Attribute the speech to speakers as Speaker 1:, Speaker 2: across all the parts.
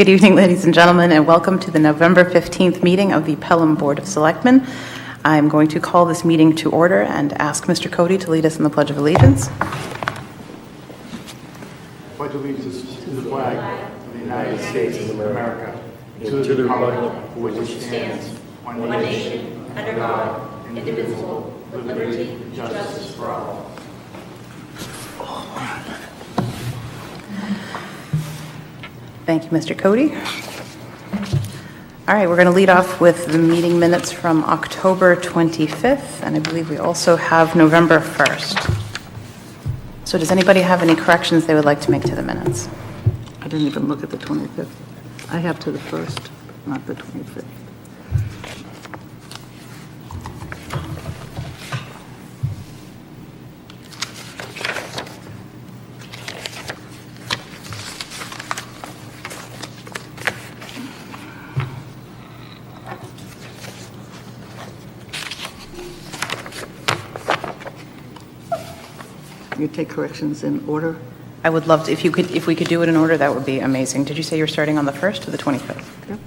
Speaker 1: Good evening, ladies and gentlemen, and welcome to the November 15th meeting of the Pelham Board of Selectmen. I'm going to call this meeting to order and ask Mr. Cody to lead us in the Pledge of Allegiance.
Speaker 2: Pledge allegiance to the flag of the United States of America, to the republic for which it stands, one nation, under God, indivisible, with liberty and justice for all.
Speaker 1: Thank you, Mr. Cody. All right, we're going to lead off with the meeting minutes from October 25th, and I believe we also have November 1st. So does anybody have any corrections they would like to make to the minutes?
Speaker 3: I didn't even look at the 25th. I have to the 1st, not the 25th. You take corrections in order?
Speaker 1: I would love to, if we could do it in order, that would be amazing. Did you say you're starting on the 1st or the 25th?
Speaker 3: Yep.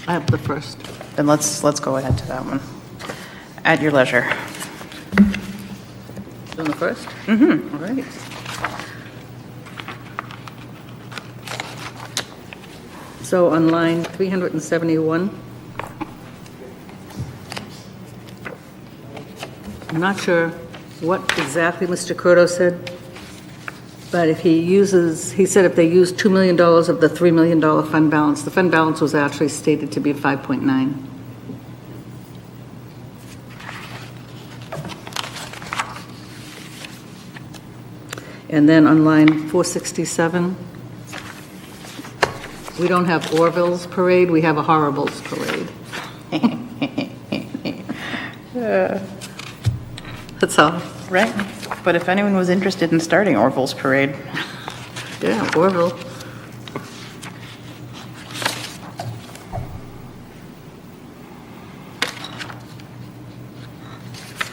Speaker 3: I have the 1st.
Speaker 1: Then let's go ahead to that one. At your leisure.
Speaker 3: On the 1st?
Speaker 1: Mm-hmm.
Speaker 3: All right. So on line 371, I'm not sure what exactly Mr. Curto said, but if he said if they use $2 million of the $3 million fund balance, the fund balance was actually stated to be 5.9. And then on line 467, we don't have Orville's parade, we have a Horribles parade. That's all.
Speaker 1: Right. But if anyone was interested in starting Orville's parade,
Speaker 3: Yeah, Orville.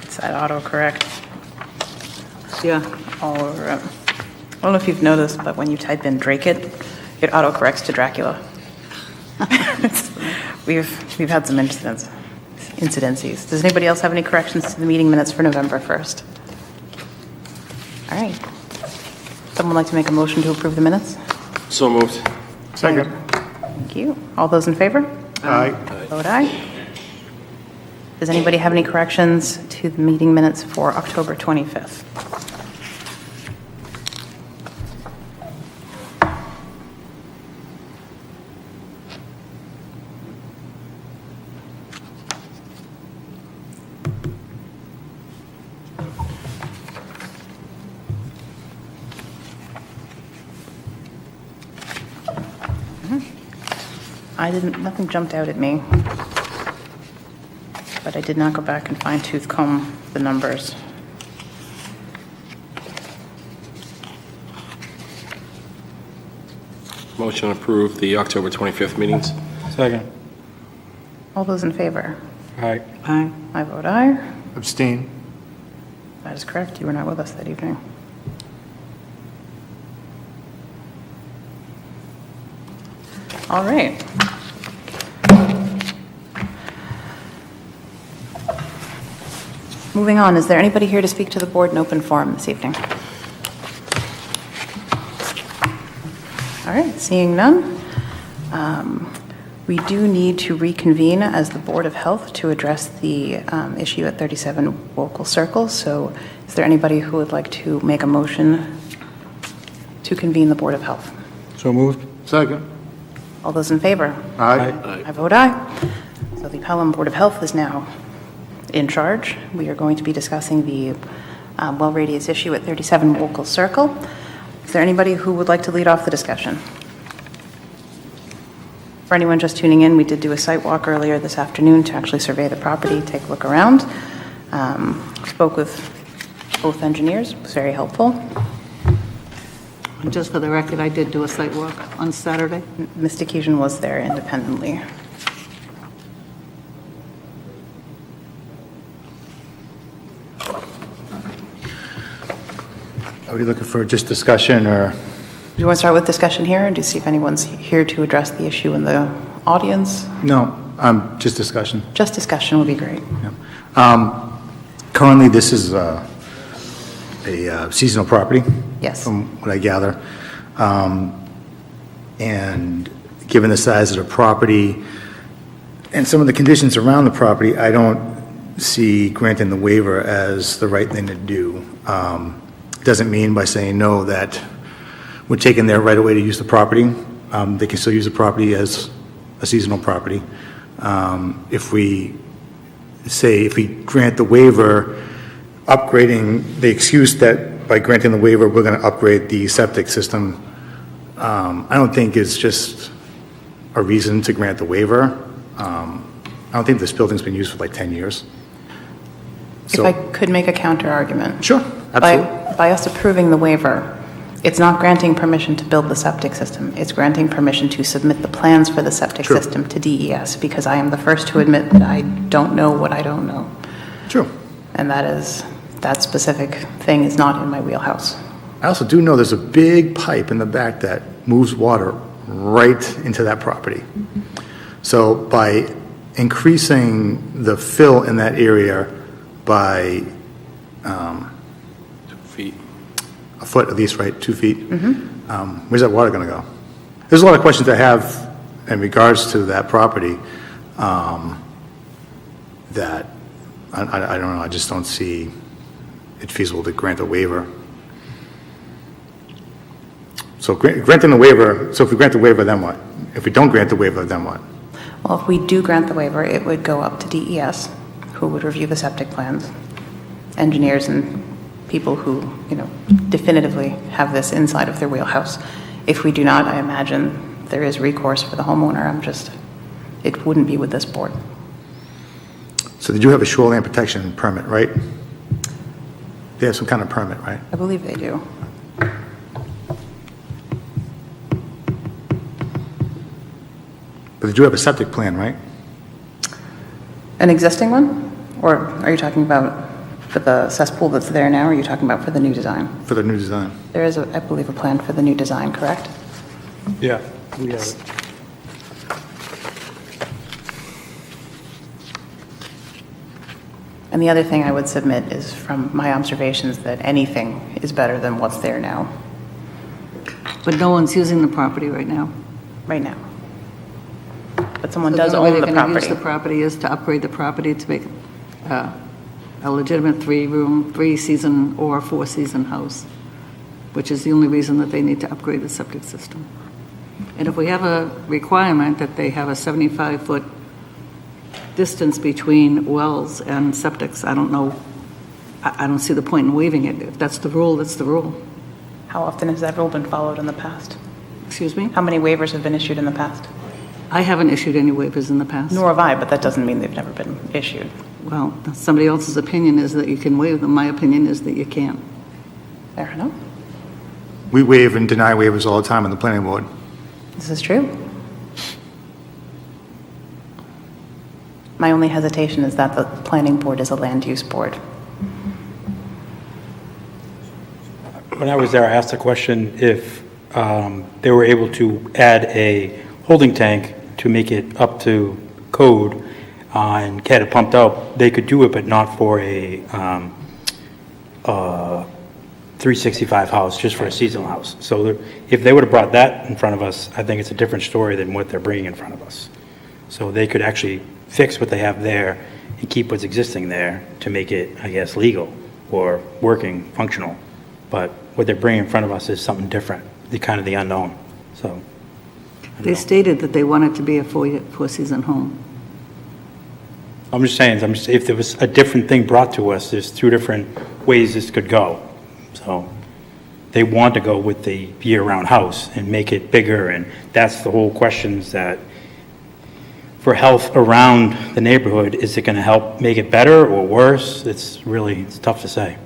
Speaker 1: it's that autocorrect
Speaker 3: Yeah.
Speaker 1: all over it. I don't know if you've noticed, but when you type in Drake-it autocorrects to Dracula. We've had some incidences. Does anybody else have any corrections to the meeting minutes for November 1st? All right. Someone like to make a motion to approve the minutes?
Speaker 4: So moved.
Speaker 2: Second.
Speaker 1: Thank you. All those in favor?
Speaker 2: Aye.
Speaker 1: Vote aye. Does anybody have any corrections to the meeting minutes for October 25th? Nothing jumped out at me, but I did not go back and fine tooth comb the numbers.
Speaker 4: Motion to approve the October 25th meetings.
Speaker 2: Second.
Speaker 1: All those in favor?
Speaker 2: Aye.
Speaker 3: Aye.
Speaker 1: I vote aye.
Speaker 2: Abstain.
Speaker 1: That is correct. You were not with us that evening. All right. Moving on, is there anybody here to speak to the board in open forum this evening? All right, seeing none. We do need to reconvene as the Board of Health to address the issue at 37 Wokel Circle. So is there anybody who would like to make a motion to convene the Board of Health?
Speaker 2: So moved. Second.
Speaker 1: All those in favor?
Speaker 2: Aye.
Speaker 1: I vote aye. So the Pelham Board of Health is now in charge. We are going to be discussing the well radius issue at 37 Wokel Circle. Is there anybody who would like to lead off the discussion? For anyone just tuning in, we did do a site walk earlier this afternoon to actually survey the property, take a look around. Spoke with both engineers, it was very helpful.
Speaker 3: And just for the record, I did do a site walk on Saturday.
Speaker 1: Mr. Keegan was there independently.
Speaker 2: Are we looking for just discussion or?
Speaker 1: Do you want to start with discussion here and to see if anyone's here to address the issue in the audience?
Speaker 5: No, just discussion.
Speaker 1: Just discussion would be great.
Speaker 5: Currently, this is a seasonal property.
Speaker 1: Yes.
Speaker 5: From what I gather. And given the size of the property and some of the conditions around the property, I don't see granting the waiver as the right thing to do. Doesn't mean by saying no that we're taking their right away to use the property. They can still use the property as a seasonal property. If we grant the waiver, upgrading, the excuse that by granting the waiver, we're going to upgrade the septic system, I don't think is just a reason to grant the waiver. I don't think this building's been used for like 10 years.
Speaker 1: If I could make a counter argument.
Speaker 5: Sure, absolutely.
Speaker 1: By us approving the waiver, it's not granting permission to build the septic system. It's granting permission to submit the plans for the septic
Speaker 5: True.
Speaker 1: system to DES, because I am the first to admit that I don't know what I don't know.
Speaker 5: True.
Speaker 1: And that specific thing is not in my wheelhouse.
Speaker 5: I also do know there's a big pipe in the back that moves water right into that property. So by increasing the fill in that area by
Speaker 4: Feet.
Speaker 5: a foot at least, right, 2 feet, where's that water going to go? There's a lot of questions I have in regards to that property that I don't know, I just don't see it feasible to grant a waiver. So granting the waiver, so if we grant the waiver, then what? If we don't grant the waiver, then what?
Speaker 1: Well, if we do grant the waiver, it would go up to DES, who would review the septic plans, engineers and people who, definitively have this inside of their wheelhouse. If we do not, I imagine there is recourse for the homeowner. It wouldn't be with this board.
Speaker 5: So they do have a shoreline protection permit, right? They have some kind of permit, right?
Speaker 1: I believe they do.
Speaker 5: But they do have a septic plan, right?
Speaker 1: An existing one? Or are you talking about for the cesspool that's there now, or are you talking about for the new design?
Speaker 5: For the new design.
Speaker 1: There is, I believe, a plan for the new design, correct?
Speaker 2: Yeah, we have it.
Speaker 1: And the other thing I would submit is from my observations that anything is better than what's there now,
Speaker 3: But no one's using the property right now.
Speaker 1: right now. But someone
Speaker 3: So
Speaker 1: does
Speaker 3: the only
Speaker 1: own
Speaker 3: way
Speaker 1: the
Speaker 3: they're going to use
Speaker 1: property.
Speaker 3: the property is to upgrade the property to make a legitimate 3-room, 3-season or 4-season house, which is the only reason that they need to upgrade the septic system. And if we have a requirement that they have a 75-foot distance between wells and septics, I don't know, I don't see the point in waiving it. If that's the rule, that's the rule.
Speaker 1: How often has that rule been followed in the past?
Speaker 3: Excuse me?
Speaker 1: How many waivers have been issued in the past?
Speaker 3: I haven't issued any waivers in the past.
Speaker 1: Nor have I, but that doesn't mean they've never been issued.
Speaker 3: Well, somebody else's opinion is that you can waive them. My opinion is that you can't.
Speaker 1: Fair enough.
Speaker 5: We waive and deny waivers all the time on the planning board.
Speaker 1: This is true. My only hesitation is that the planning board is a land use board.
Speaker 2: When I was there, I asked the question if they were able to add a holding tank to make it up to code and get it pumped out. They could do it, but not for a 365 house, just for a seasonal house. So if they would have brought that in front of us, I think it's a different story than what they're bringing in front of us. So they could actually fix what they have there and keep what's existing there to make it, I guess, legal or working, functional. But what they're bringing in front of us is something different, the kind of the unknown, so.
Speaker 3: They stated that they want it to be a 4-season home.
Speaker 2: I'm just saying, if there was a different thing brought to us, there's 2 different ways this could go. So they want to go with the year-round house and make it bigger, and that's the whole questions that, for health around the neighborhood, is it going to help make it better or worse? It's tough to say.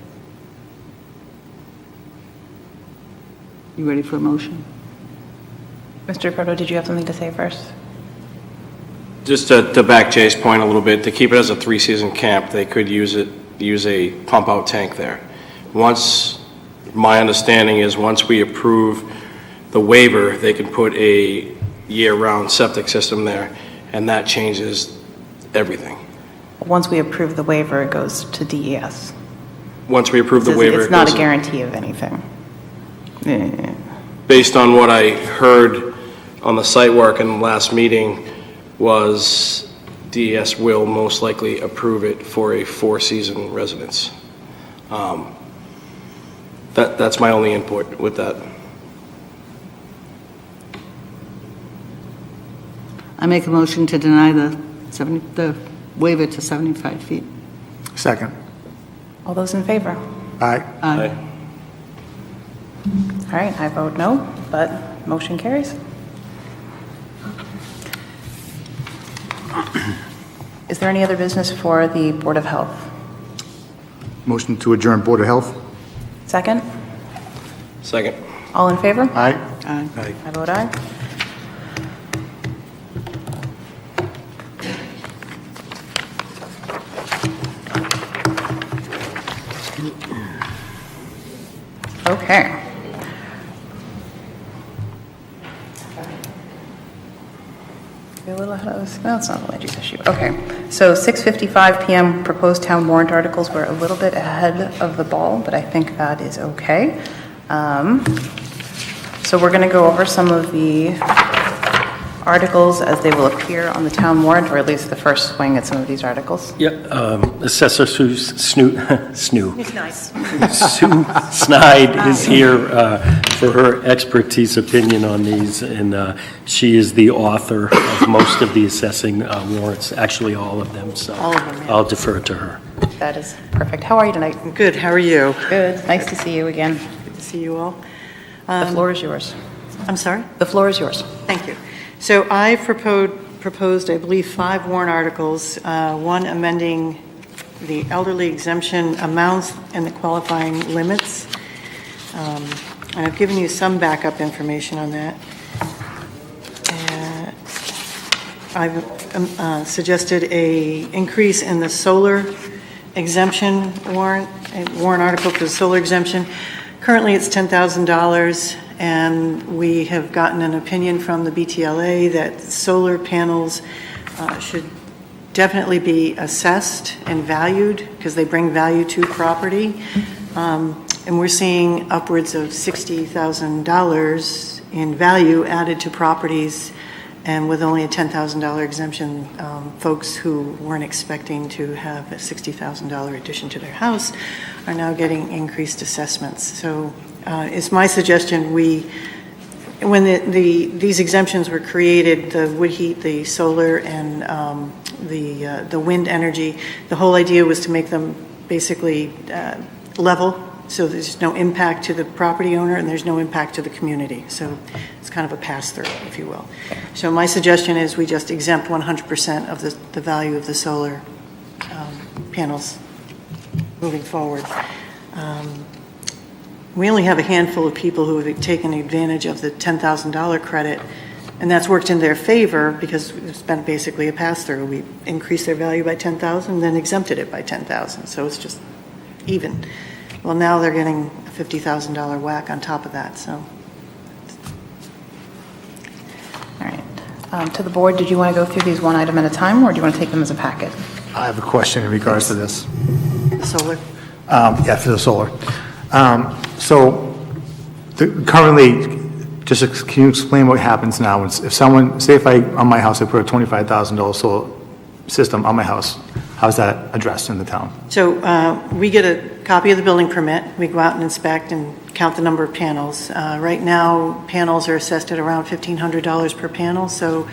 Speaker 3: You ready for a motion?
Speaker 1: Mr. Proto, did you have something to say first?
Speaker 4: Just to back Jay's point a little bit, to keep it as a 3-season camp, they could use a pump-out tank there. My understanding is once we approve the waiver, they can put a year-round septic system there, and that changes everything.
Speaker 1: Once we approve the waiver, it goes to DES.
Speaker 4: Once we approve the waiver.
Speaker 1: It's
Speaker 4: it
Speaker 1: not a
Speaker 4: goes-
Speaker 1: guarantee of anything.
Speaker 4: Based on what I heard on the site work in the last meeting, was DES will most likely approve it for a 4-season residence. That's my only input with that.
Speaker 3: I make a motion to deny the waiver to 75 feet.
Speaker 5: Second.
Speaker 1: All those in favor?
Speaker 5: Aye.
Speaker 3: Aye.
Speaker 1: All right, I vote no, but motion carries. Is there any other business for the Board of Health?
Speaker 5: Motion to adjourn Board of Health?
Speaker 1: Second?
Speaker 4: Second.
Speaker 1: All in favor?
Speaker 5: Aye.
Speaker 3: Aye.
Speaker 5: Aye.
Speaker 1: I vote aye. Okay. You're a little ahead of us. No, it's not a land use issue. Okay. So 6:55 PM, proposed town warrant articles. We're a little bit ahead of the ball, but I think that is okay. So we're going to go over some of the articles as they will appear on the town warrant, or at least the first swing at some of these articles.
Speaker 6: Yep, Assessor Sue Sue Snide is here for her expertise opinion on these, and she is the author of most of the assessing warrants, actually all of them, so
Speaker 7: All of them, yeah.
Speaker 6: I'll defer to her.
Speaker 1: That is perfect. How are you tonight?
Speaker 7: Good, how are you?
Speaker 1: Good. Nice to see you again.
Speaker 7: Good to see you all.
Speaker 1: The floor is yours.
Speaker 7: I'm sorry?
Speaker 1: The floor is yours.
Speaker 7: Thank you. So I proposed, I believe, 5 warrant articles, one amending the elderly exemption amounts and the qualifying limits. And I've given you some backup information on that. I've suggested a increase in the solar exemption warrant, a warrant article for the solar exemption. Currently, it's $10,000, and we have gotten an opinion from the BTLA that solar panels should definitely be assessed and valued because they bring value to property. And we're seeing upwards of $60,000 in value added to properties, and with only a $10,000 exemption, folks who weren't expecting to have a $60,000 addition to their house are now getting increased assessments. So it's my suggestion when these exemptions were created, the wood heat, the solar, and the wind energy, the whole idea was to make them basically level, so there's no impact to the property owner and there's no impact to the community. So it's kind of a pass-through, if you will. So my suggestion is we just exempt 100% of the value of the solar panels moving forward. We only have a handful of people who have taken advantage of the $10,000 credit, and that's worked in their favor because it's been basically a pass-through. We increased their value by $10,000, then exempted it by $10,000, so it's just even. Well, now they're getting a $50,000 whack on top of that, so.
Speaker 1: All right. To the board, did you want to go through these one item at a time, or do you want to take them as a packet?
Speaker 5: I have a question in regards to this.
Speaker 7: Solar.
Speaker 5: Yeah, for the solar. So currently, can you explain what happens now? If someone, say if on my house, I put a $25,000 solar system on my house, how's that addressed in the town?
Speaker 7: So we get a copy of the building permit. We go out and inspect and count the number of panels. Right now, panels are assessed at around $1,500 per panel. So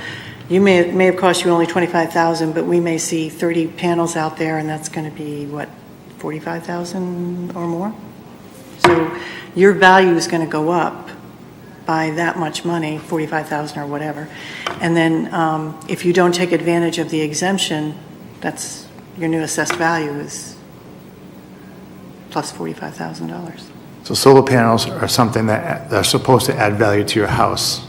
Speaker 7: you may have cost you only $25,000, but we may see 30 panels out there, and that's going to be, what, $45,000 or more? So your value is going to go up by that much money, $45,000 or whatever. And then if you don't take advantage of the exemption, that's your new assessed value is plus $45,000.
Speaker 5: So solar panels are something that are supposed to add value to your house.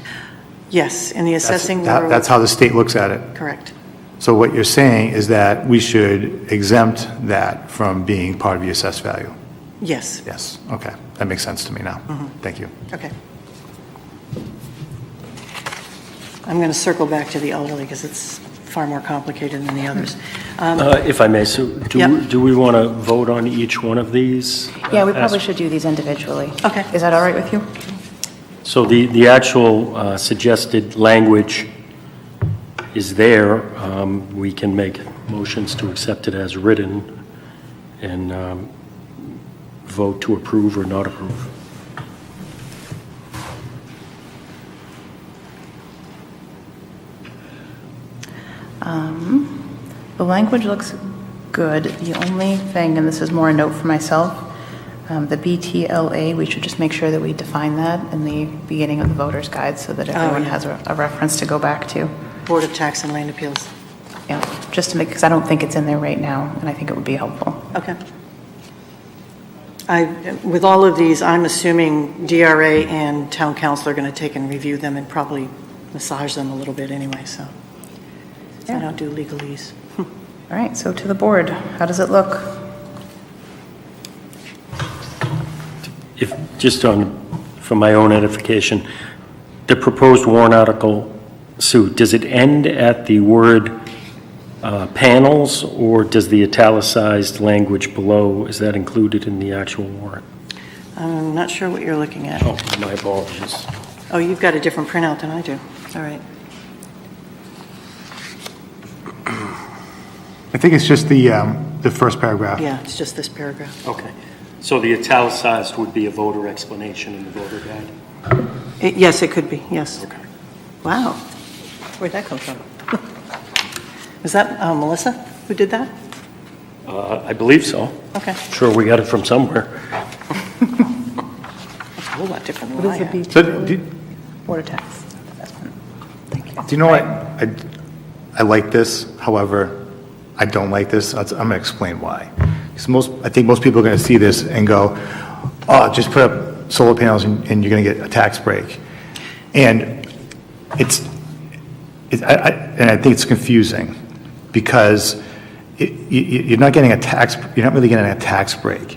Speaker 7: Yes, in the assessing world.
Speaker 5: That's how the state looks at it.
Speaker 7: Correct.
Speaker 5: So what you're saying is that we should exempt that from being part of the assessed value?
Speaker 7: Yes.
Speaker 5: Yes, okay. That makes sense to me now. Thank you.
Speaker 7: Okay. I'm going to circle back to the elderly because it's far more complicated than the others.
Speaker 6: If I may, so
Speaker 7: Yep.
Speaker 6: do we want to vote on each one of these?
Speaker 1: Yeah, we probably should do these individually.
Speaker 7: Okay.
Speaker 1: Is that all right with you?
Speaker 6: So the actual suggested language is there. We can make motions to accept it as written and vote to approve or not approve.
Speaker 1: The language looks good. The only thing, and this is more a note for myself, the BTLA, we should just make sure that we define that in the beginning of the voter's guide so that everyone
Speaker 7: yeah.
Speaker 1: has a reference to go back to.
Speaker 7: Board of Tax and Land Appeals.
Speaker 1: Yeah, just to make, because I don't think it's in there right now, and I think it would be helpful.
Speaker 7: Okay. With all of these, I'm assuming DRA and Town Council are going to take and review them and probably massage them a little bit anyway, so. I don't do legalese.
Speaker 1: All right, so to the board, how does it look?
Speaker 6: If, just for my own edification, the proposed warrant article, Sue, does it end at the word panels, or does the italicized language below, is that included in the actual warrant?
Speaker 7: I'm not sure what you're looking at.
Speaker 6: Oh, my apologies.
Speaker 7: Oh, you've got a different printout than I do. All right.
Speaker 5: I think it's just the first paragraph.
Speaker 7: Yeah, it's just this paragraph.
Speaker 6: Okay. So the italicized would be a voter explanation in the voter guide?
Speaker 7: Yes, it could be, yes.
Speaker 6: Okay.
Speaker 7: Wow. Where'd that come from? Was that Melissa who did that?
Speaker 6: I believe so.
Speaker 7: Okay.
Speaker 6: Sure, we got it from somewhere.
Speaker 7: That's a whole lot different than
Speaker 1: What
Speaker 7: I
Speaker 1: is the
Speaker 7: had.
Speaker 5: So,
Speaker 1: BT
Speaker 5: do
Speaker 1: Board of Tax Assessment? Thank you.
Speaker 5: you know what? I like this, however, I don't like this. I'm going to explain why. Because I think most people are going to see this and go, oh, just put up solar panels and you're going to get a tax break. And I think it's confusing because you're not really getting a tax break.